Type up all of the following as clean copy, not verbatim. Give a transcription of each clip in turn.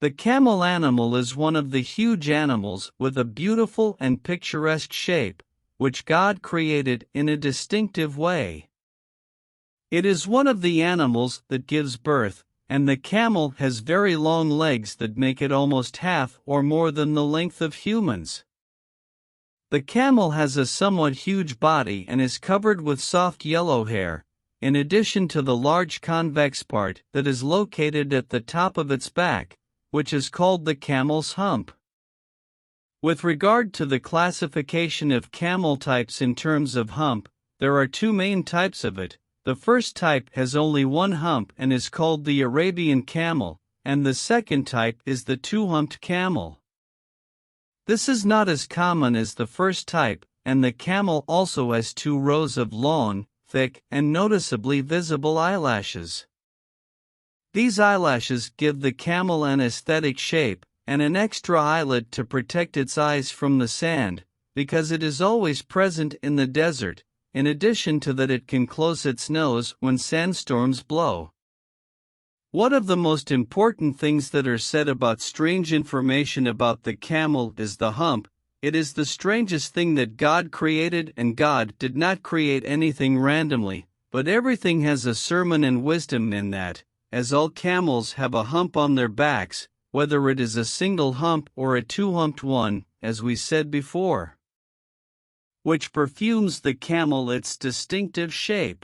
The camel animal is one of the huge animals with a beautiful and picturesque shape, which God created in a distinctive way. It is one of the animals that gives birth, and the camel has very long legs that make it almost half or more than the length of humans. The camel has a somewhat huge body and is covered with soft yellow hair, in addition to the large convex part that is located at the top of its back, which is called the camel's hump. With regard to the classification of camel types in terms of hump, there are two main types of it. The first type has only one hump and is called the Arabian camel, and the second type is the two-humped camel. This is not as common as the first type, and the camel also has 2 rows of long, thick, and noticeably visible eyelashes. These eyelashes give the camel an aesthetic shape, and an extra eyelid to protect its eyes from the sand, because it is always present in the desert. In addition to that, it can close its nose when sandstorms blow. One of the most important things that are said about strange information about the camel is the hump. It is the strangest thing that God created, and God did not create anything randomly, but everything has a sermon and wisdom in that, as all camels have a hump on their backs, whether it is a single hump or a two-humped one, as we said before, which perfumes the camel its distinctive shape.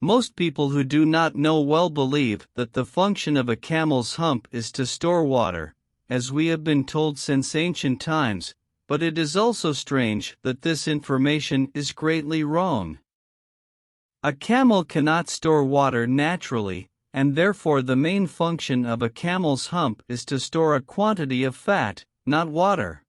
Most people who do not know well believe that the function of a camel's hump is to store water, as we have been told since ancient times, but it is also strange that this information is greatly wrong. A camel cannot store water naturally, and therefore the main function of a camel's hump is to store a quantity of fat, not water.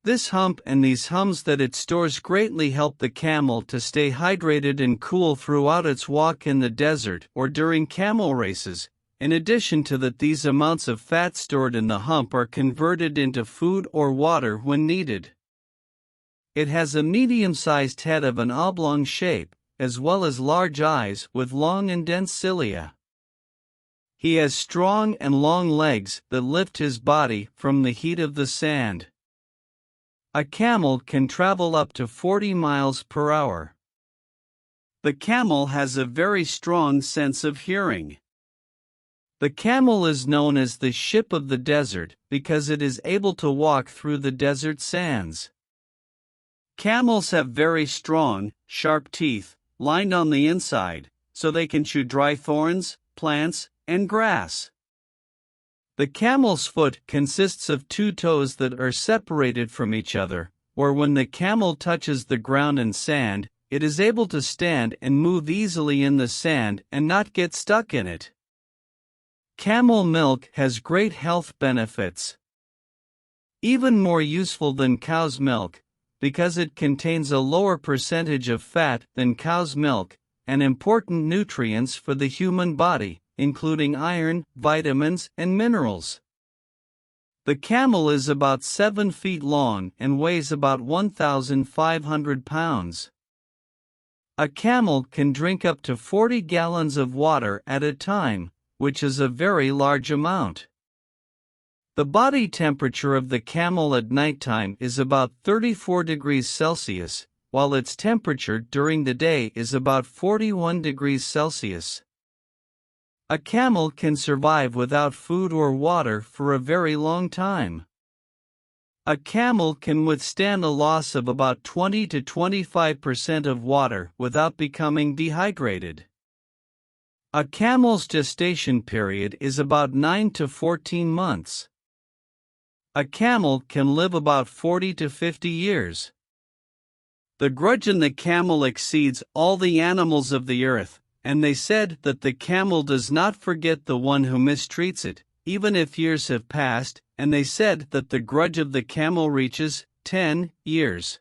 This hump and these hums that it stores greatly help the camel to stay hydrated and cool throughout its walk in the desert or during camel races. In addition to that, these amounts of fat stored in the hump are converted into food or water when needed. It has a medium-sized head of an oblong shape, as well as large eyes with long and dense cilia. He has strong and long legs that lift his body from the heat of the sand. A camel can travel up to 40 miles per hour. The camel has a very strong sense of hearing. The camel is known as the ship of the desert because it is able to walk through the desert sands. Camels have very strong, sharp teeth, lined on the inside, so they can chew dry thorns, plants, and grass. The camel's foot consists of 2 toes that are separated from each other, where when the camel touches the ground and sand, it is able to stand and move easily in the sand and not get stuck in it. Camel milk has great health benefits. Even more useful than cow's milk, because it contains a lower percentage of fat than cow's milk, and important nutrients for the human body, including iron, vitamins, and minerals. The camel is about 7 feet long and weighs about 1,500 pounds. A camel can drink up to 40 gallons of water at a time, which is a very large amount. The body temperature of the camel at nighttime is about 34 degrees Celsius, while its temperature during the day is about 41 degrees Celsius. A camel can survive without food or water for a very long time. A camel can withstand a loss of about 20 to 25% of water without becoming dehydrated. A camel's gestation period is about 9 to 14 months. A camel can live about 40 to 50 years. The grudge in the camel exceeds all the animals of the earth, and they said that the camel does not forget the one who mistreats it, even if years have passed, and they said that the grudge of the camel reaches 10 years.